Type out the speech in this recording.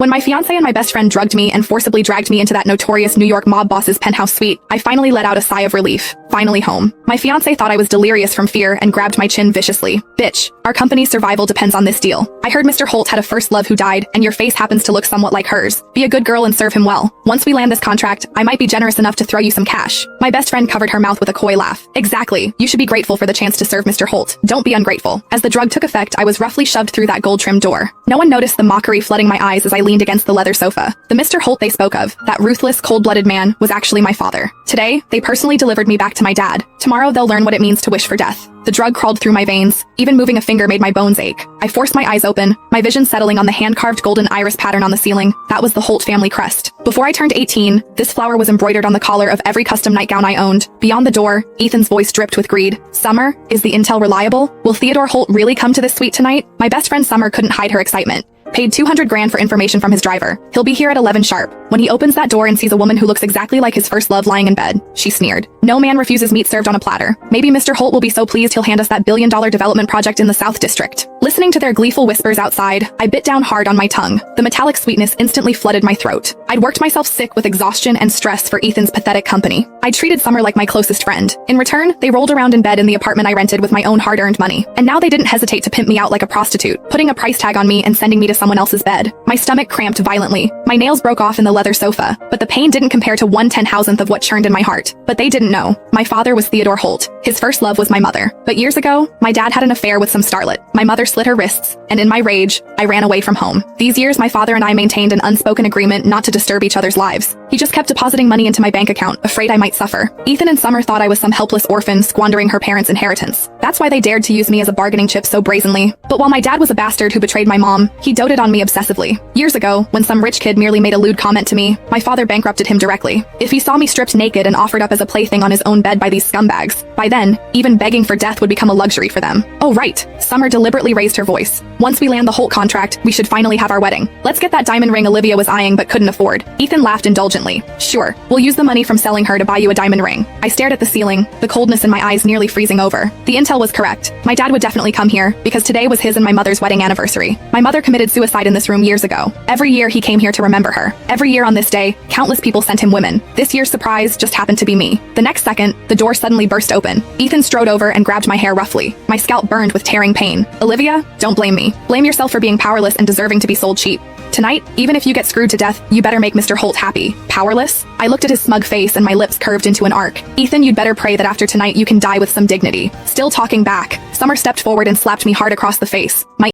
When my fiancé and my best friend drugged me and forcibly dragged me into that notorious New York mob boss's penthouse suite, I finally let out a sigh of relief. Finally home. My fiancé thought I was delirious from fear and grabbed my chin viciously. Bitch, our company's survival depends on this deal. I heard Mr. Holt had a first love who died, and your face happens to look somewhat like hers. Be a good girl and serve him well. Once we land this contract, I might be generous enough to throw you some cash. My best friend covered her mouth with a coy laugh. Exactly. You should be grateful for the chance to serve Mr. Holt. Don't be ungrateful. As the drug took effect, I was roughly shoved through that gold-trimmed door. No one noticed the mockery flooding my eyes as I leaned against the leather sofa. The Mr. Holt they spoke of, that ruthless, cold-blooded man, was actually my father. Today, they personally delivered me back to my dad. Tomorrow, they'll learn what it means to wish for death. The drug crawled through my veins. Even moving a finger made my bones ache. I forced my eyes open, my vision settling on the hand-carved golden iris pattern on the ceiling. That was the Holt family crest. Before I turned 18, this flower was embroidered on the collar of every custom nightgown I owned. Beyond the door, Ethan's voice dripped with greed. Summer, is the intel reliable? Will Theodore Holt really come to this suite tonight? My best friend Summer couldn't hide her excitement. Paid 200 grand for information from his driver. He'll be here at 11 sharp. When he opens that door and sees a woman who looks exactly like his first love lying in bed, she sneered. No man refuses meat served on a platter. Maybe Mr. Holt will be so pleased he'll hand us that billion-dollar development project in the South District. Listening to their gleeful whispers outside, I bit down hard on my tongue. The metallic sweetness instantly flooded my throat. I'd worked myself sick with exhaustion and stress for Ethan's pathetic company. I treated Summer like my closest friend. In return, they rolled around in bed in the apartment I rented with my own hard-earned money. And now they didn't hesitate to pimp me out like a prostitute, putting a price tag on me and sending me to someone else's bed. My stomach cramped violently. My nails broke off in the leather sofa, but the pain didn't compare to 1/10,000th of what churned in my heart. But they didn't know. My father was Theodore Holt. His first love was my mother. But years ago, my dad had an affair with some starlet. My mother slit her wrists, and in my rage, I ran away from home. These years, my father and I maintained an unspoken agreement not to disturb each other's lives. He just kept depositing money into my bank account, afraid I might suffer. Ethan and Summer thought I was some helpless orphan squandering her parents' inheritance. That's why they dared to use me as a bargaining chip so brazenly. But while my dad was a bastard who betrayed my mom, he doted on me obsessively. Years ago, when some rich kid merely made a lewd comment to me, my father bankrupted him directly. If he saw me stripped naked and offered up as a plaything on his own bed by these scumbags, by then, even begging for death would become a luxury for them. Oh right, Summer deliberately raised her voice. Once we land the Holt contract, we should finally have our wedding. Let's get that diamond ring Olivia was eyeing but couldn't afford. Ethan laughed indulgently. Sure, we'll use the money from selling her to buy you a diamond ring. I stared at the ceiling, the coldness in my eyes nearly freezing over. The intel was correct. My dad would definitely come here, because today was his and my mother's wedding anniversary. My mother committed suicide in this room years ago. Every year he came here to remember her. Every year on this day, countless people sent him women. This year's surprise just happened to be me. The next second, the door suddenly burst open. Ethan strode over and grabbed my hair roughly. My scalp burned with tearing pain. Olivia, don't blame me. Blame yourself for being powerless and deserving to be sold cheap. Tonight, even if you get screwed to death, you better make Mr. Holt happy. Powerless? I looked at his smug face and my lips curved into an arc. Ethan, you'd better pray that after tonight you can die with some dignity. Still talking back, Summer stepped forward and slapped me hard across the face. My